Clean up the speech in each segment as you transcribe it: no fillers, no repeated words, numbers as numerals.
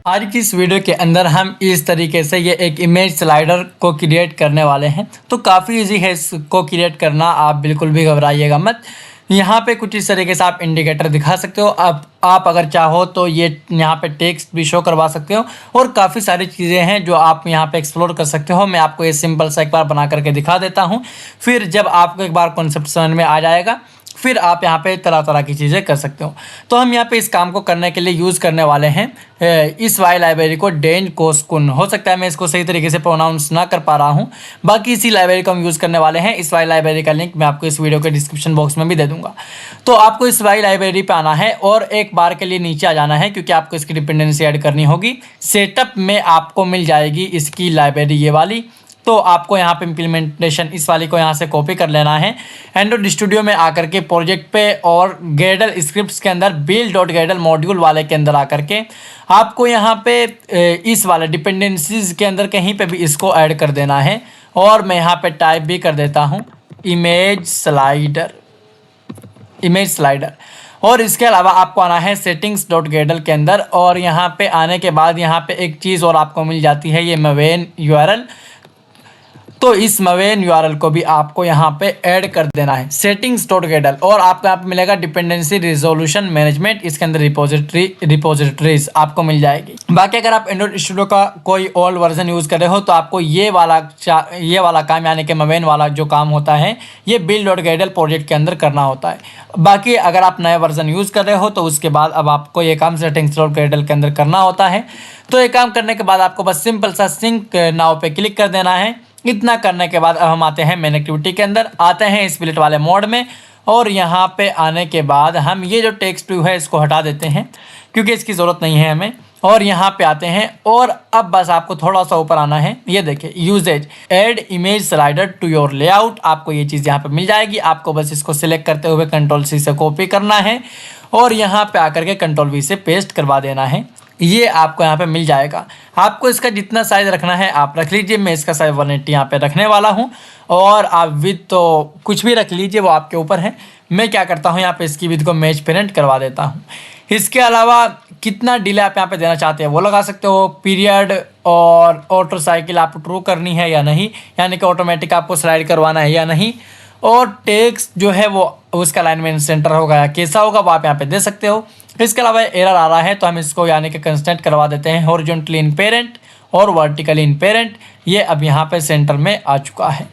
आज की इस वीडियो के अंदर हम इस तरीके से ये एक इमेज स्लाइडर को क्रिएट करने वाले हैं। तो काफ़ी इजी है इसको क्रिएट करना, आप बिल्कुल भी घबराइएगा मत। यहाँ पे कुछ इस तरीके से आप इंडिकेटर दिखा सकते हो। अब आप अगर चाहो तो ये यहाँ पे टेक्स्ट भी शो करवा सकते हो और काफ़ी सारी चीज़ें हैं जो आप यहाँ पे एक्सप्लोर कर सकते हो। मैं आपको ये सिंपल सा एक बार बना करके दिखा देता हूँ, फिर जब आपको एक बार कॉन्सेप्ट समझ में आ जाएगा फिर आप यहाँ पे तरह तरह की चीज़ें कर सकते हो। तो हम यहाँ पे इस काम को करने के लिए यूज़ करने वाले हैं इस वाई लाइब्रेरी को, डेन कोस्कुन। हो सकता है मैं इसको सही तरीके से प्रोनाउंस ना कर पा रहा हूँ। बाकी इसी लाइब्रेरी को हम यूज़ करने वाले हैं। इस वाई लाइब्रेरी का लिंक मैं आपको इस वीडियो के डिस्क्रिप्शन बॉक्स में भी दे दूँगा। तो आपको इस वाई लाइब्रेरी पे आना है और एक बार के लिए नीचे आ जाना है, क्योंकि आपको इसकी डिपेंडेंसी ऐड करनी होगी। सेटअप में आपको मिल जाएगी इसकी लाइब्रेरी ये वाली। तो आपको यहाँ पे इम्प्लीमेंटेशन इस वाली को यहाँ से कॉपी कर लेना है। एंड्रॉइड स्टूडियो में आकर के प्रोजेक्ट पे और गैडल स्क्रिप्ट्स के अंदर build.gradle मॉड्यूल वाले के अंदर आकर के आपको यहाँ पे इस वाले डिपेंडेंसीज के अंदर कहीं पे भी इसको ऐड कर देना है। और मैं यहाँ पे टाइप भी कर देता हूँ इमेज स्लाइडर। और इसके अलावा आपको आना है settings.gradle के अंदर, और यहाँ पे आने के बाद यहाँ पे एक चीज़ और आपको मिल जाती है, ये maven URL। तो इस maven URL को भी आपको यहाँ पे ऐड कर देना है settings.gradle। और आपको यहाँ पे मिलेगा डिपेंडेंसी रिजोल्यूशन मैनेजमेंट, इसके अंदर रिपोजिटरीज आपको मिल जाएगी। बाकी अगर आप एंड्रॉइड स्टूडियो का कोई ओल्ड वर्जन यूज़ कर रहे हो तो आपको ये वाला काम, यानी कि maven वाला जो काम होता है ये build.gradle प्रोजेक्ट के अंदर करना होता है। बाकी अगर आप नया वर्जन यूज़ कर रहे हो तो उसके बाद अब आपको ये काम settings.gradle के अंदर करना होता है। तो ये काम करने के बाद आपको बस सिंपल सा सिंक नाउ पे क्लिक कर देना है। इतना करने के बाद अब हम आते हैं मेन एक्टिविटी के अंदर, आते हैं स्प्लिट वाले मोड में। और यहाँ पे आने के बाद हम ये जो टेक्स्ट व्यू है इसको हटा देते हैं, क्योंकि इसकी ज़रूरत नहीं है हमें। और यहाँ पे आते हैं और अब बस आपको थोड़ा सा ऊपर आना है। ये देखिए uses add image slider to your layout, आपको ये चीज़ यहाँ पे मिल जाएगी। आपको बस इसको सिलेक्ट करते हुए Ctrl+C से कॉपी करना है और यहाँ पे आकर के Ctrl+V से पेस्ट करवा देना है। ये आपको यहाँ पे मिल जाएगा। आपको इसका जितना साइज़ रखना है आप रख लीजिए। मैं इसका साइज़ 180 यहाँ पे रखने वाला हूँ, और आप विथ तो कुछ भी रख लीजिए, वो आपके ऊपर है। मैं क्या करता हूँ यहाँ पे इसकी विथ को मैच पेरेंट करवा देता हूँ। इसके अलावा कितना डिले आप यहाँ पे देना चाहते हैं वो लगा सकते हो। पीरियड और ऑटो साइकिल आपको ट्रू करनी है या नहीं, यानी कि ऑटोमेटिक आपको स्लाइड करवाना है या नहीं। और टेक्स्ट जो है वो उसका अलाइनमेंट सेंटर होगा या कैसा होगा वो आप यहाँ पे दे सकते हो। इसके अलावा एरर आ रहा है तो हम इसको यानी कि कंस्टेंट करवा देते हैं हॉरिजॉन्टली इन पेरेंट और वर्टिकली इन पेरेंट। ये अब यहाँ पे सेंटर में आ चुका है।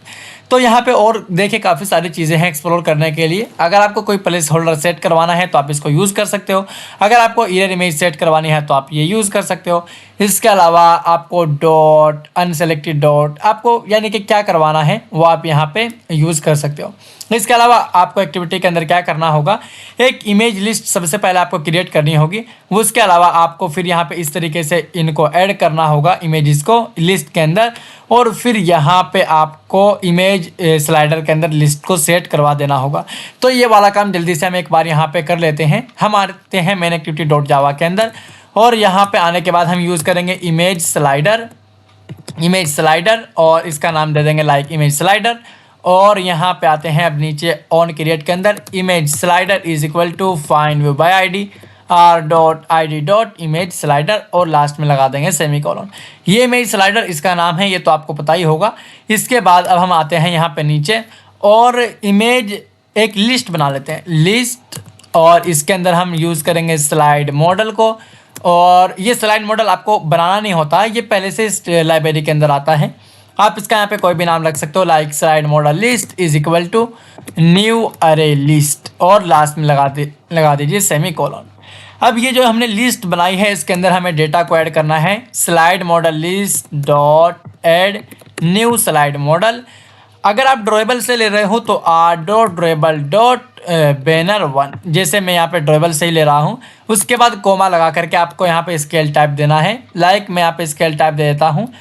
तो यहाँ पे और देखिए काफ़ी सारी चीज़ें हैं एक्सप्लोर करने के लिए। अगर आपको कोई प्लेस होल्डर सेट करवाना है तो आप इसको यूज़ कर सकते हो। अगर आपको ईयर इमेज सेट करवानी है तो आप ये यूज़ कर सकते हो। इसके अलावा आपको डॉट, अनसेलेक्टेड डॉट, आपको यानी कि क्या करवाना है वो आप यहाँ पे यूज़ कर सकते हो। इसके अलावा आपको एक्टिविटी के अंदर क्या करना होगा, एक इमेज लिस्ट सबसे पहले आपको क्रिएट करनी होगी। उसके अलावा आपको फिर यहाँ पे इस तरीके से इनको ऐड करना होगा इमेजेस को लिस्ट के अंदर, और फिर यहाँ पे आपको इमेज स्लाइडर के अंदर लिस्ट को सेट करवा देना होगा। तो ये वाला काम जल्दी से हम एक बार यहाँ पे कर लेते हैं। हम आते हैं मेन एक्टिविटी डॉट जावा के अंदर, और यहाँ पे आने के बाद हम यूज़ करेंगे इमेज स्लाइडर और इसका नाम दे देंगे लाइक इमेज स्लाइडर। और यहाँ पे आते हैं अब नीचे ऑन क्रिएट के अंदर image slider is equal to find view by ID r.id.image slider, और लास्ट में लगा देंगे सेमीकोलन। ये इमेज स्लाइडर इसका नाम है, ये तो आपको पता ही होगा। इसके बाद अब हम आते हैं यहाँ पे नीचे और इमेज एक लिस्ट बना लेते हैं, लिस्ट। और इसके अंदर हम यूज़ करेंगे स्लाइड मॉडल को। और ये स्लाइड मॉडल आपको बनाना नहीं होता है, ये पहले से इस लाइब्रेरी के अंदर आता है। आप इसका यहाँ पे कोई भी नाम रख सकते हो, like slide model list is equal to new array list, और लास्ट में लगा दीजिए सेमीकोलन। अब ये जो हमने लिस्ट बनाई है इसके अंदर हमें डेटा को ऐड करना है। Slide model list dot add new slide model. अगर आप ड्रॉएबल से ले रहे हो तो r.drawable.banner1, जैसे मैं यहाँ पे ड्रॉएबल से ही ले रहा हूँ। उसके बाद कोमा लगा करके आपको यहाँ पे स्केल टाइप देना है। लाइक मैं यहाँ पे स्केल टाइप दे देता हूँ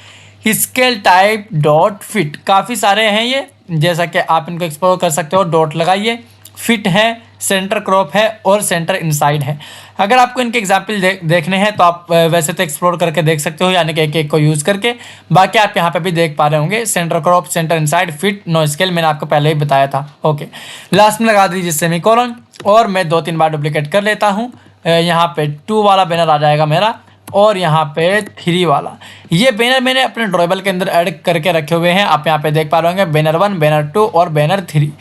स्केल टाइप डॉट फिट। काफ़ी सारे हैं ये, जैसा कि आप इनको एक्सप्लोर कर सकते हो। डॉट लगाइए, फिट है, सेंटर क्रॉप है और सेंटर इनसाइड है। अगर आपको इनके एग्जाम्पल देखने हैं तो आप वैसे तो एक्सप्लोर करके देख सकते हो, यानी कि एक एक को यूज़ करके। बाकी आप यहाँ पे भी देख पा रहे होंगे, centre crop, centre inside, fit, no scale, मैंने आपको पहले ही बताया था। ओके, लास्ट में लगा दीजिए सेमीकोलन, और मैं 2-3 बार डुप्लीकेट कर लेता हूँ। यहाँ पे 2 वाला बैनर आ जाएगा मेरा। और यहाँ पे 3 वाला। ये बैनर मैंने अपने ड्रॉएबल के अंदर ऐड करके रखे हुए हैं। आप यहाँ पे देख पा रहे होंगे बैनर 1, बैनर 2 और बैनर 3।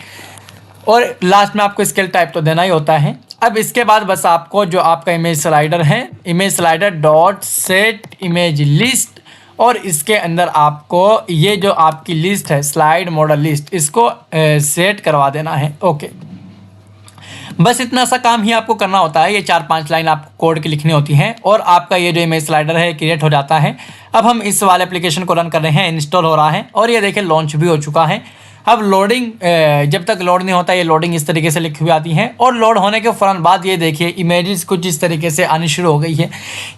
और लास्ट में आपको स्केल टाइप तो देना ही होता है। अब इसके बाद बस आपको जो आपका इमेज स्लाइडर है, image slider dot set image list, और इसके अंदर आपको ये जो आपकी लिस्ट है स्लाइड मॉडल लिस्ट, इसको सेट करवा देना है। ओके, बस इतना सा काम ही आपको करना होता है। ये 4-5 लाइन आपको कोड की लिखनी होती हैं और आपका ये जो इमेज स्लाइडर है क्रिएट हो जाता है। अब हम इस वाले एप्लीकेशन को रन कर रहे हैं, इंस्टॉल हो रहा है और ये देखिए लॉन्च भी हो चुका है। अब लोडिंग, जब तक लोड नहीं होता ये लोडिंग इस तरीके से लिखी हुई आती है और लोड होने के फ़ौरन बाद ये देखिए इमेजेस कुछ इस तरीके से आनी शुरू हो गई है।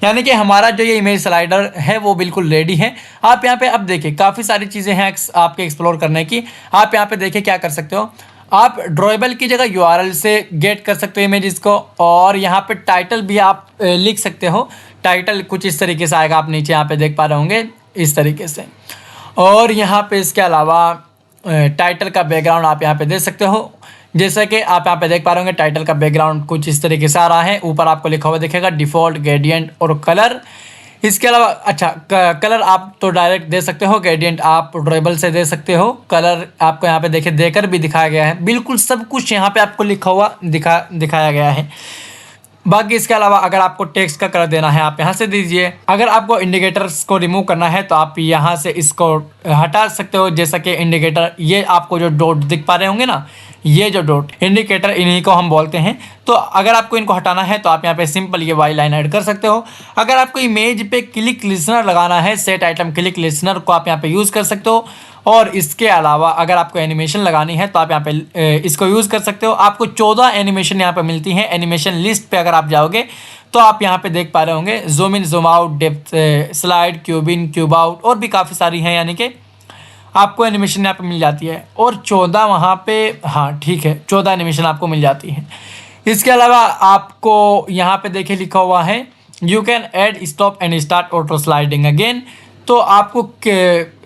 यानी कि हमारा जो ये इमेज स्लाइडर है वो बिल्कुल रेडी है। आप यहाँ पे अब देखिए काफ़ी सारी चीज़ें हैं आपके एक्सप्लोर करने की। आप यहाँ पे देखिए क्या कर सकते हो, आप ड्रॉएबल की जगह URL से गेट कर सकते हो इमेजेस को, और यहाँ पे टाइटल भी आप लिख सकते हो। टाइटल कुछ इस तरीके से आएगा, आप नीचे यहाँ पे देख पा रहे होंगे इस तरीके से। और यहाँ पे इसके अलावा टाइटल का बैकग्राउंड आप यहाँ पे दे सकते हो। जैसा कि आप यहाँ पे देख पा रहे होंगे टाइटल का बैकग्राउंड कुछ इस तरीके से आ रहा है। ऊपर आपको लिखा हुआ दिखेगा डिफ़ॉल्ट, ग्रेडियंट और कलर। इसके अलावा अच्छा कलर आप तो डायरेक्ट दे सकते हो, ग्रेडियंट आप ड्रॉएबल से दे सकते हो, कलर आपको यहाँ पे देखिए देकर भी दिखाया गया है। बिल्कुल सब कुछ यहाँ पे आपको लिखा हुआ दिखाया गया है। बाकी इसके अलावा अगर आपको टेक्स्ट का कलर देना है आप यहाँ से दीजिए। अगर आपको इंडिकेटर्स को रिमूव करना है तो आप यहाँ से इसको हटा सकते हो। जैसा कि इंडिकेटर, ये आपको जो डॉट दिख पा रहे होंगे ना, ये जो डॉट इंडिकेटर, इन्हीं को हम बोलते हैं। तो अगर आपको इनको हटाना है तो आप यहाँ पे सिंपल ये वाई लाइन ऐड कर सकते हो। अगर आपको इमेज पे क्लिक लिसनर लगाना है, सेट आइटम क्लिक लिसनर को आप यहाँ पे यूज़ कर सकते हो। और इसके अलावा अगर आपको एनिमेशन लगानी है तो आप यहाँ पे इसको यूज़ कर सकते हो। आपको 14 एनिमेशन यहाँ पे मिलती हैं। एनिमेशन लिस्ट पे अगर आप जाओगे तो आप यहाँ पे देख पा रहे होंगे zoom in, zoom out, depth, slide, cube in, cube out और भी काफ़ी सारी हैं। यानी कि आपको एनिमेशन यहाँ पे मिल जाती है और 14 वहाँ पे, हाँ ठीक है, 14 एनिमेशन आपको मिल जाती है। इसके अलावा आपको यहाँ पे देखिए लिखा हुआ है you can add stop and start auto sliding again. तो आपको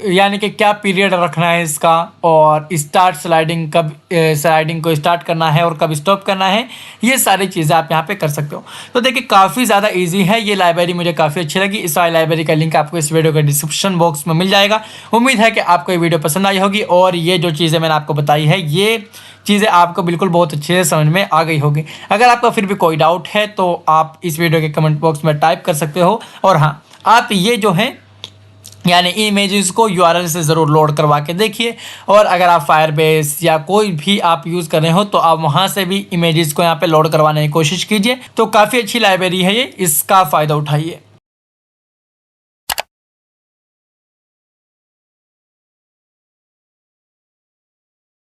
यानी कि क्या पीरियड रखना है इसका, और स्टार्ट स्लाइडिंग कब स्लाइडिंग को स्टार्ट करना है और कब स्टॉप करना है, ये सारी चीज़ें आप यहाँ पे कर सकते हो। तो देखिए काफ़ी ज़्यादा इजी है ये लाइब्रेरी, मुझे काफ़ी अच्छी लगी। इस वाली लाइब्रेरी का लिंक आपको इस वीडियो के डिस्क्रिप्शन बॉक्स में मिल जाएगा। उम्मीद है कि आपको ये वीडियो पसंद आई होगी और ये जो चीज़ें मैंने आपको बताई है ये चीज़ें आपको बिल्कुल बहुत अच्छे से समझ में आ गई होगी। अगर आपका फिर भी कोई डाउट है तो आप इस वीडियो के कमेंट बॉक्स में टाइप कर सकते हो। और हाँ, आप ये जो है यानी इमेजेस को URL से ज़रूर लोड करवा के देखिए। और अगर आप फायरबेस या कोई भी आप यूज़ कर रहे हो तो आप वहाँ से भी इमेजेस को यहाँ पे लोड करवाने की कोशिश कीजिए। तो काफ़ी अच्छी लाइब्रेरी है ये, इसका फ़ायदा उठाइए।